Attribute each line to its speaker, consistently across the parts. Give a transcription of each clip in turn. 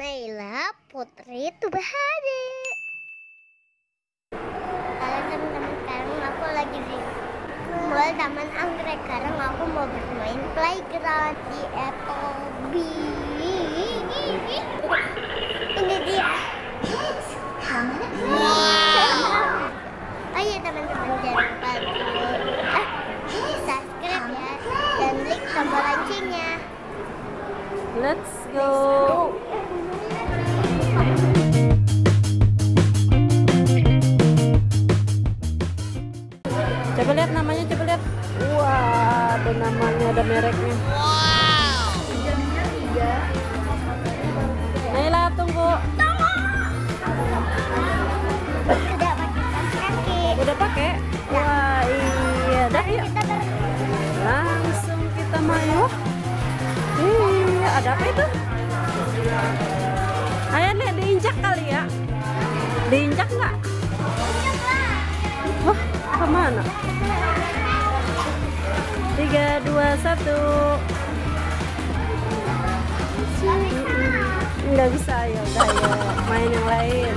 Speaker 1: Naila Putri Tubahari. Halo teman-teman, sekarang aku lagi di mall Taman Anggrek. Sekarang aku mau bermain playground di FOB. Ini dia. Wow. Ayo teman-teman, jangan lupa subscribe ya dan klik tombol loncengnya.
Speaker 2: Let's go. Coba lihat namanya, coba lihat. Wah, ada namanya, ada mereknya.
Speaker 1: Wow.
Speaker 2: Jamnya 3. Naila, tunggu.
Speaker 1: Udah pakai kaos kaki.
Speaker 2: Udah pakai? Wah, iya. Dah, yuk. Langsung kita main. Iya, ada apa itu? Ayo lihat, diinjak kali ya. Diinjak nggak? Wah, kemana? 3, 2, 1. Nggak bisa, ya udah, ya main yang lain.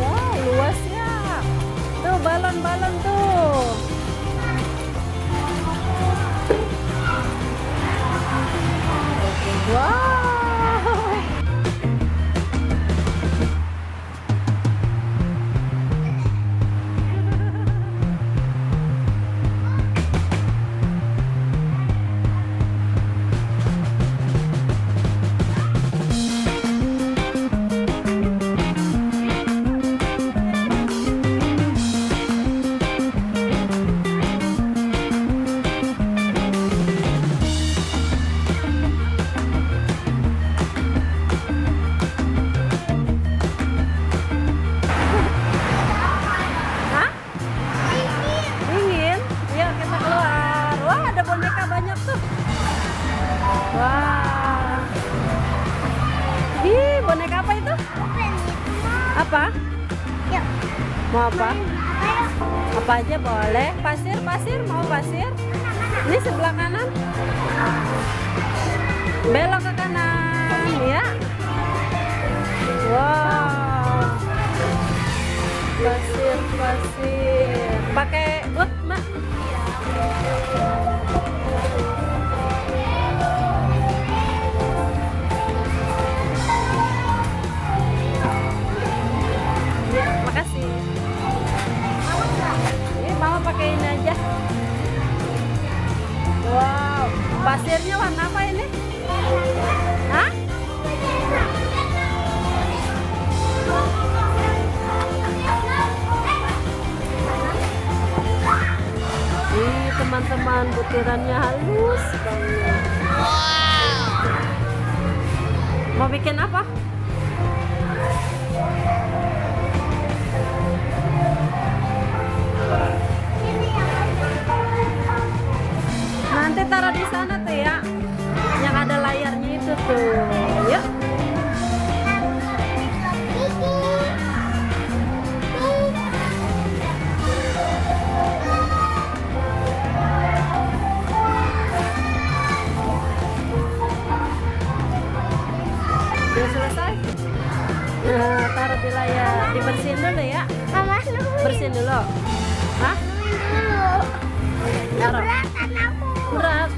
Speaker 2: Wow, luas ya. Tuh balon-balon tuh. Wow. Wah, ih, boneka apa itu? Apa?
Speaker 1: Yuk.
Speaker 2: Mau apa? Apa aja boleh. Pasir, pasir, mau pasir? Ini sebelah kanan. Belok ke kanan, ya. Wow, pasir, pasir. Pakai boot, Mbak? Makasih. Ini mama pakai ini aja. Wow, pasirnya warna apa ini? Hah? Ih, teman-teman, butirannya halus banget.
Speaker 1: Wow.
Speaker 2: Mau bikin apa? Nanti taruh di sana tuh ya, yang ada layarnya itu tuh. Yuk. Udah selesai? Nah, taruh di layar. Dibersihin dulu ya.
Speaker 1: Mama,
Speaker 2: Bersihin dulu. Hah?
Speaker 1: dulu.
Speaker 2: Taruh.
Speaker 1: Keberatan aku.
Speaker 2: Berat.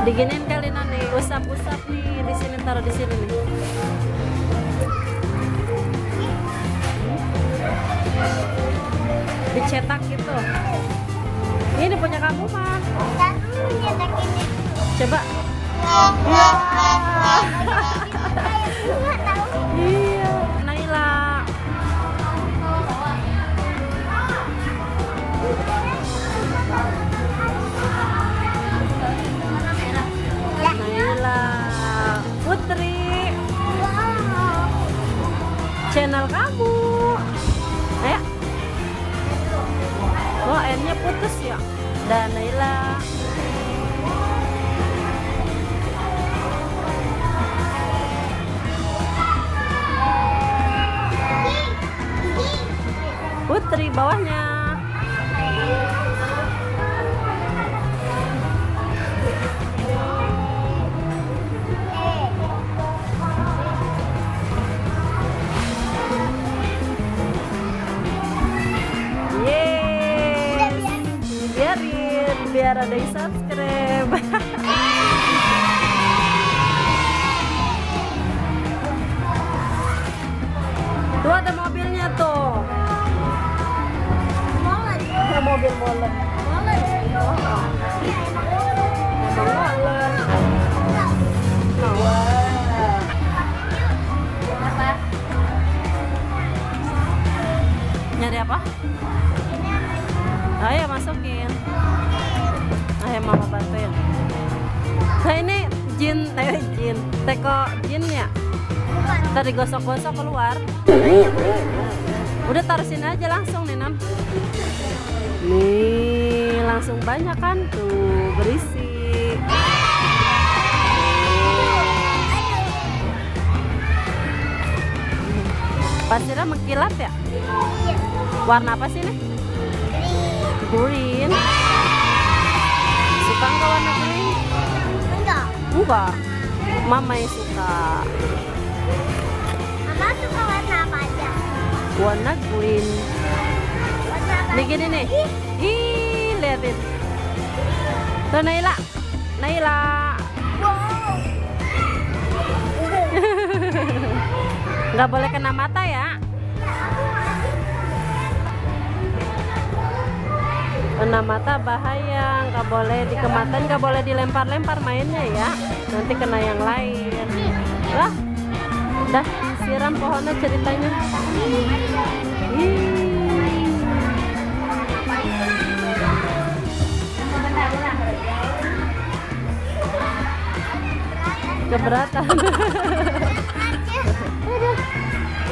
Speaker 2: Diginin kali nih, usap-usap nih di sini, taruh di sini nih. Dicetak gitu. Ini punya kamu mah.
Speaker 1: Kan dulu nyetak ini.
Speaker 2: Coba.
Speaker 1: Nggak tahu.
Speaker 2: Iya, Naila. Naila Putri.
Speaker 1: Wow.
Speaker 2: Channel kamu. Ayo. Oh, airnya putus ya. Dan Naila. bawahnya. Biar ada yang subscribe. Tuh ada mobilnya tuh.
Speaker 1: Molen.
Speaker 2: Mobil molen.
Speaker 1: Molen.
Speaker 2: Molen.
Speaker 1: Apa?
Speaker 2: Nyari apa? Ayo masukin. Ayo mama bantuin. Nah ini jin, jin, teko jin ya. Tadi gosok-gosok keluar. Udah taruh sini aja langsung nih Nam. Nih langsung banyak kan tuh berisi. Pasirnya mengkilat ya? Warna apa sih nih? Green. Suka nggak warna green?
Speaker 1: Enggak.
Speaker 2: Enggak. Mama yang suka.
Speaker 1: Mama suka warna apa aja?
Speaker 2: Warna green.
Speaker 1: Warna apa?
Speaker 2: Nih gini nih. Ih, liatin. Tuh Naila. Naila.
Speaker 1: Wow.
Speaker 2: Nggak boleh kena mata ya. Kena mata bahaya, nggak boleh dikematin, nggak boleh dilempar-lempar mainnya ya. Nanti kena yang lain. Lah, dah siram pohonnya ceritanya. Ih. Keberatan.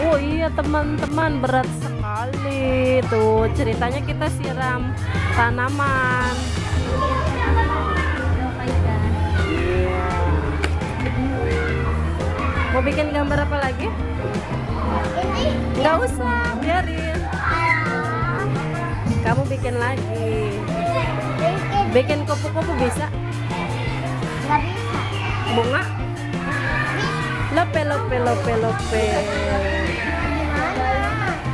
Speaker 2: Oh iya teman-teman, berat sekali tuh ceritanya. Kita siram tanaman. Iya. Mau bikin gambar apa lagi?
Speaker 1: Ini
Speaker 2: Nggak usah, biarin. Kamu bikin lagi. Bikin kupu-kupu bisa?
Speaker 1: nggak bisa.
Speaker 2: Bunga? Lope lope lope lope.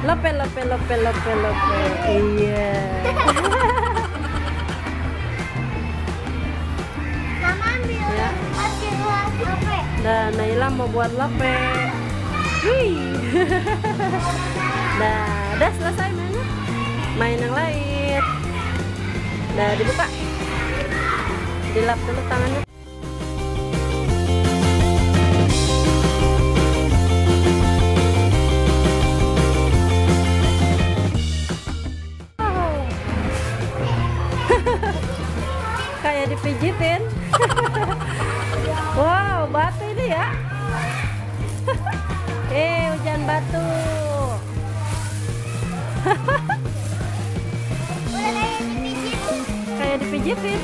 Speaker 2: Lope lope lope lope lope. Iya.
Speaker 1: Mama ambil
Speaker 2: Ya.
Speaker 1: ambil lope.
Speaker 2: Dan Naila mau buat lope. Wih. Dah selesai mainnya. Main yang lain. Dah dibuka. Dilap dulu tangannya. Kayak dipijitin. Wow, batu ini ya. Hujan batu.
Speaker 1: Udah kayak dipijitin.
Speaker 2: Kayak dipijitin.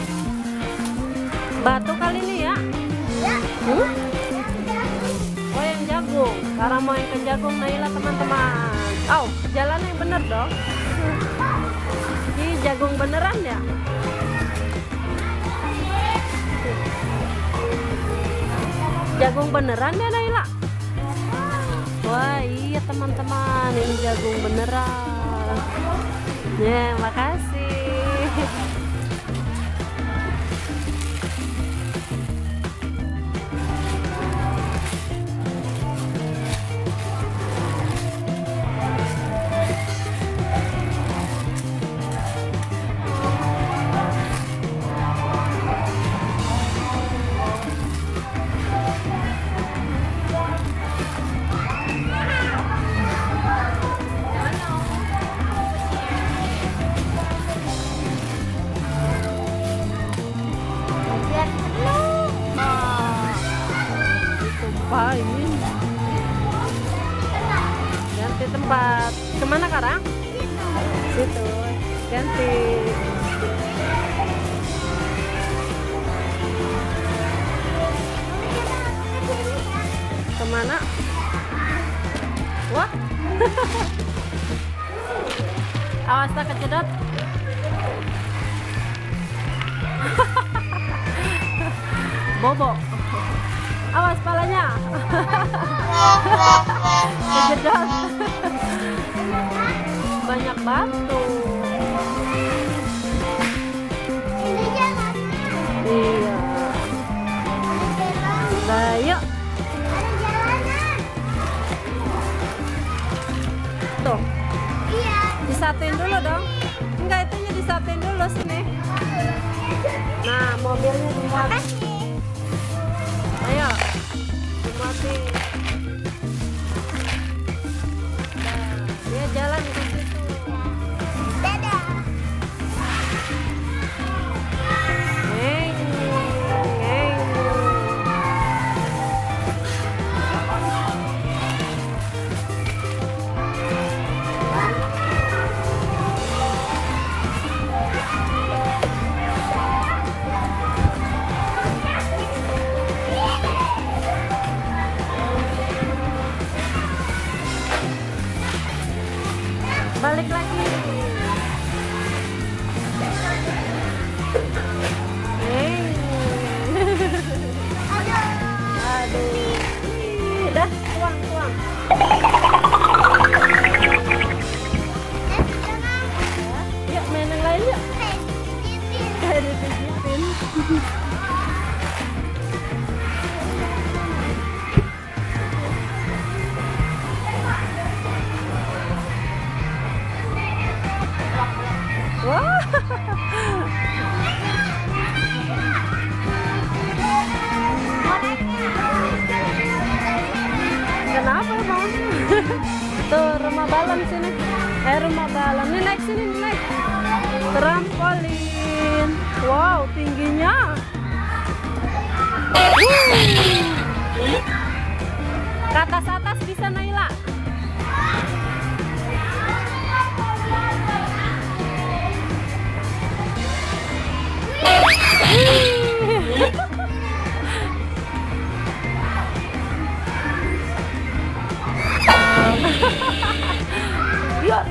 Speaker 2: Batu kali ini ya.
Speaker 1: Ya.
Speaker 2: Oh yang jagung. Sekarang mau yang ke jagung Naila teman-teman. Oh, jalannya yang bener dong. Ini jagung beneran ya. Jagung beneran ya Naila. Wah iya teman-teman, ini jagung beneran. Ya makasih.
Speaker 1: Biar penuh.
Speaker 2: Ditumpahin. Ganti tempat. Kemana sekarang? Situ. Ganti. Kemana? Wah. Awas tak kecedot. Bobo. Awas palanya. Kejedot. Banyak batu.
Speaker 1: Ini jalannya.
Speaker 2: Iya. Nah, yuk.
Speaker 1: Ada jalanan.
Speaker 2: Tuh,
Speaker 1: Iya.
Speaker 2: disatuin dulu dong. Enggak, itunya disatuin dulu sini. Nah, mobilnya dimuat.
Speaker 1: Makasih.
Speaker 2: Ayo, dimuatin. Nah, dia jalan ke situ.
Speaker 1: Dadah.
Speaker 2: Ngeng, ngeng. Balik lagi. Ngeng. Aduh. Dah, tuang, tuang. Yuk, main yang lain yuk. Kayak dipijitin. Wah. Kenapa bang? Tuh rumah balon sini. Rumah balon. Nih naik sini, naik. Trampolin. Wow, tingginya. Ke atas bisa Naila. Yuk.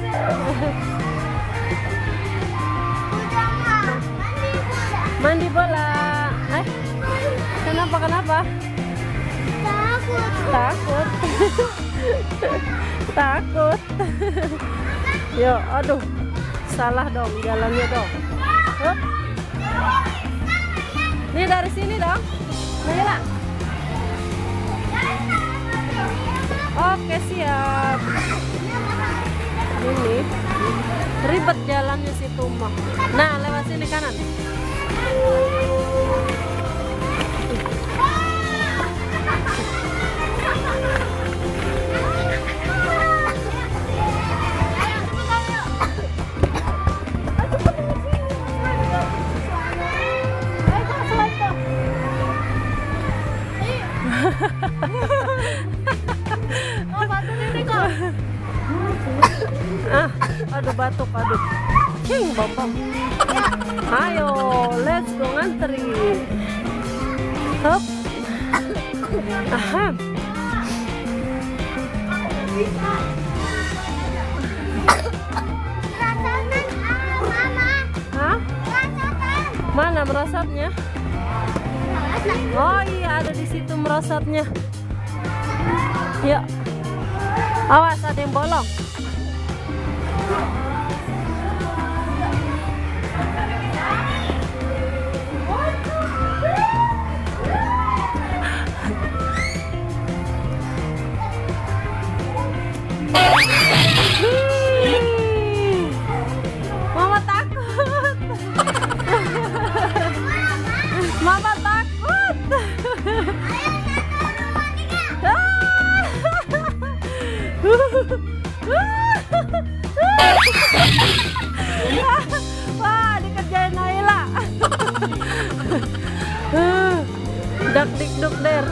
Speaker 2: Mandi bola. Kenapa?
Speaker 1: Takut.
Speaker 2: Takut. Takut. Yuk, aduh. Salah dong jalannya dong. Hup. Nih dari sini dong. Naila. Oke, siap. Ini ribet jalannya si Tuma. Nah, lewat sini kanan.
Speaker 1: Oh, batu ini kok.
Speaker 2: Aduh batuk, aduh. Cing, bambang. Ayo, let's go ngantri. Hop. Aha.
Speaker 1: Rasakan, Mama.
Speaker 2: Hah?
Speaker 1: Rasakan.
Speaker 2: Mana merosotnya? Oh iya, ada di situ merosotnya. Yuk. Awas, ada yang bolong. Mama takut. Mama takut. Wah, dikerjain Naila. Dak dik duk der.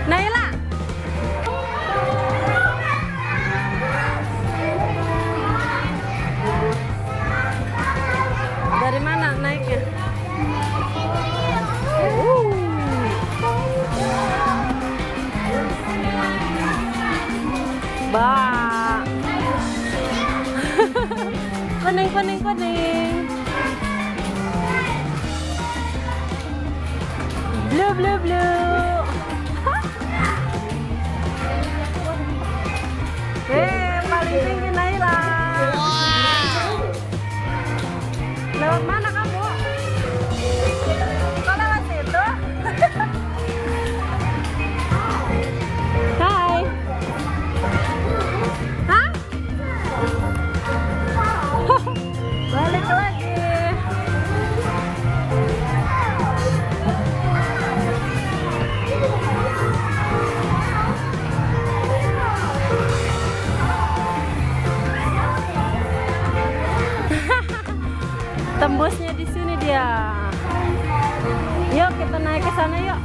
Speaker 2: Naila. kuning. Blue, blue, blue. Paling tinggi Naila. Lewat mana kamu? Kok lewat situ? Hai. Hah? Balik lagi. Tembusnya di sini dia. Yuk kita naik ke sana yuk.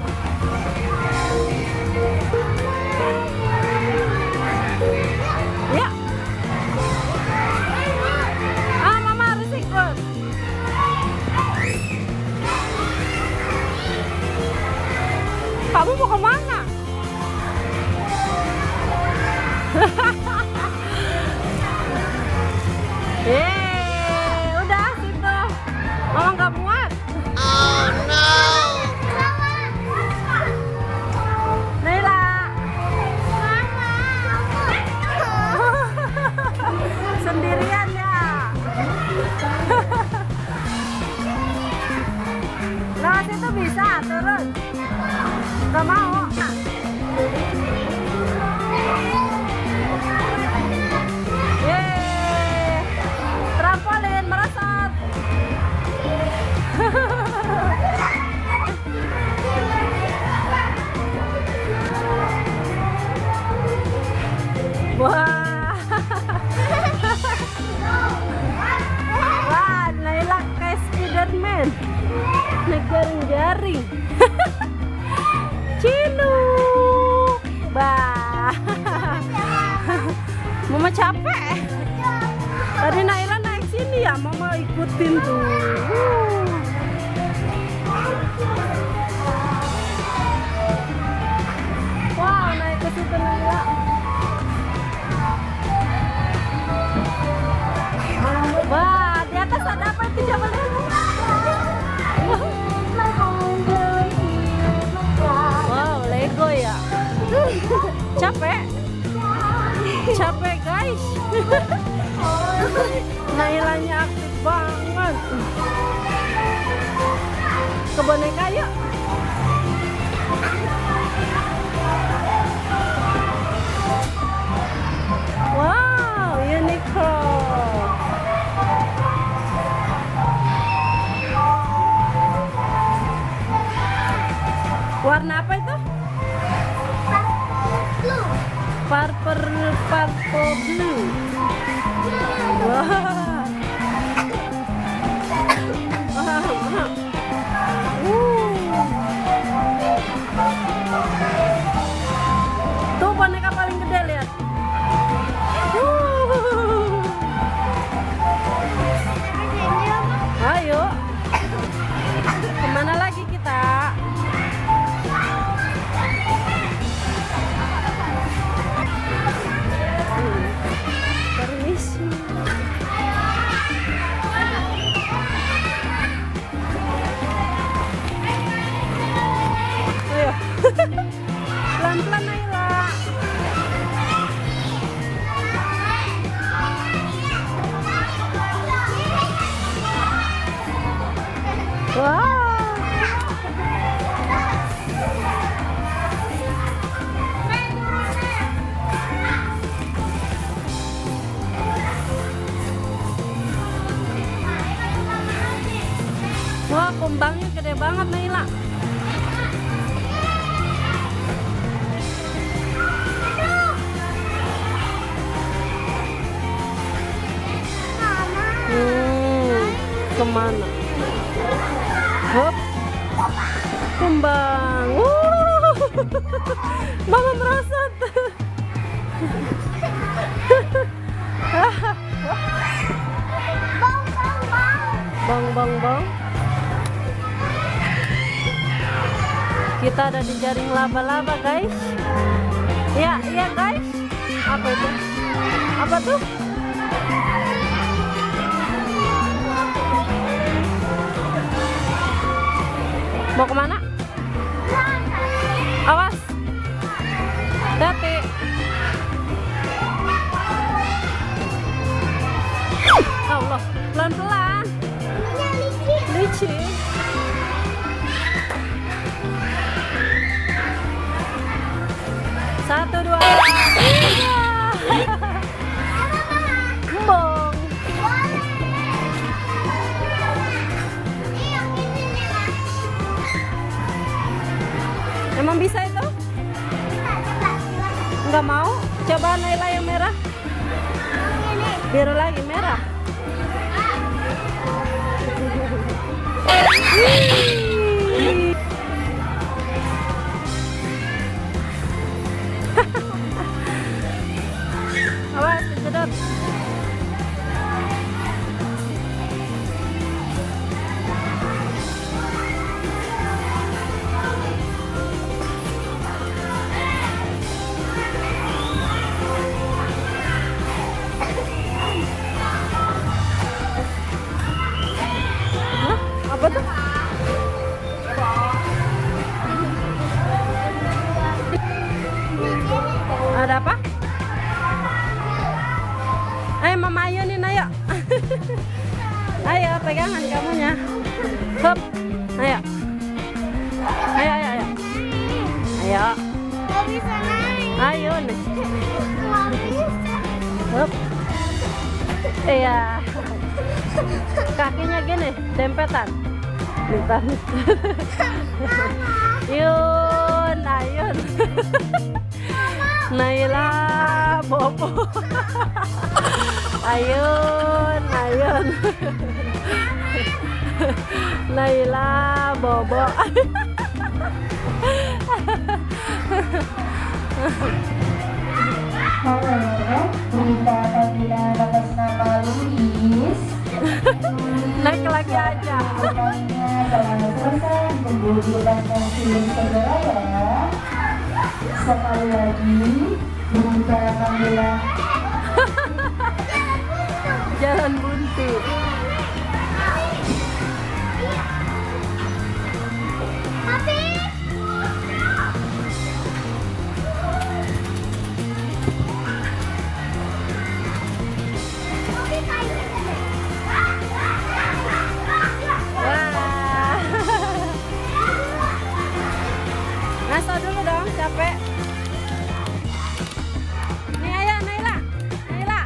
Speaker 2: Yuk. Mama harus ikut. Kamu mau kemana? Udah situ. Mama nggak muat. Oh no. Naila. Sendirian ya. Lewat situ bisa turun. Gak mau. Trampolin merosot. Wah. Wah, Naila kayak Spiderman. Naik jaring-jaring. Cilu. Bah. Mama capek. Tadi Naila naik sini ya, Mama ikutin tuh. Wow, naik ke situ Naila. Wah, di atas ada apa itu coba lihat. Wow, Lego ya. Capek? Capek guys. Nailanya aktif banget. Ke boneka yuk. Wow, Uniqlo. Warna apa itu? Purple blue. Wah. Tuh boneka paling gede lihat. Ayo. Kemana lagi kita? Permisi. Ayo. Pelan-pelan Naila. Wow. Wah, kumbangnya gede banget Naila. Kemana? Hop, kumbang. Mama merosot. Bang, bang, bang. Kita ada di jaring laba-laba guys. Ya, iya guys. Apa itu? Apa tuh? Mau kemana? Awas. Hati-hati. Allah, pelan-pelan. Licin. Satu, dua, tiga. Kembang. Emang bisa itu? Enggak mau? Coba Naila yang merah. Biru lagi merah. Awas, sedot. Apa tuh? Ada apa? Ayo mama, ayo nih, ayo. Ayo pegangan kamunya. Hop. Ayo. Ayo, ayo, ayo. Ayo.
Speaker 1: Nggak bisa naik.
Speaker 2: Ayo nih.
Speaker 1: Nggak bisa.
Speaker 2: Hop. Iya. Kakinya gini, dempetan. Bentar. Yun, ayun. Naila, Bobo. Ayun, ayun. Naila, Bobo.
Speaker 3: Halo, berita panggilan atas nama Luis.
Speaker 2: Naik lagi aja.
Speaker 3: Bertanya telah selesai tunggu di depan konsil segera ya. Sekali lagi berita panggilan
Speaker 2: Jalan buntu. Wah. Ngaso dulu dong, capek. Nih ayo Naila. Naila,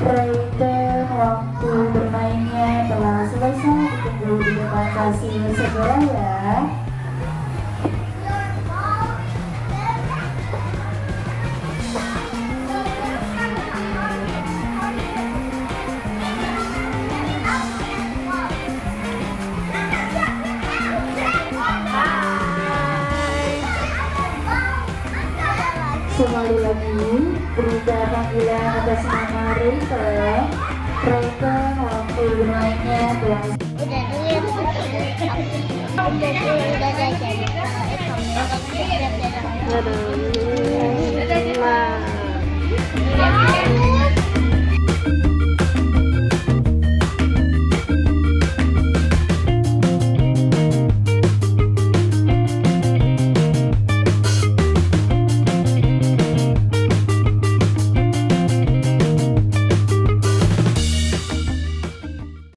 Speaker 3: Perhitungan waktu bermainnya telah selesai. Tunggu di depan konsil segera ya. Sekali lagi, berita panggilan atas nama Rita. Perhitungan waktu bermainnya telah
Speaker 1: Udah dulu ya, aku mau pulang, udah jajan.
Speaker 2: Aduh.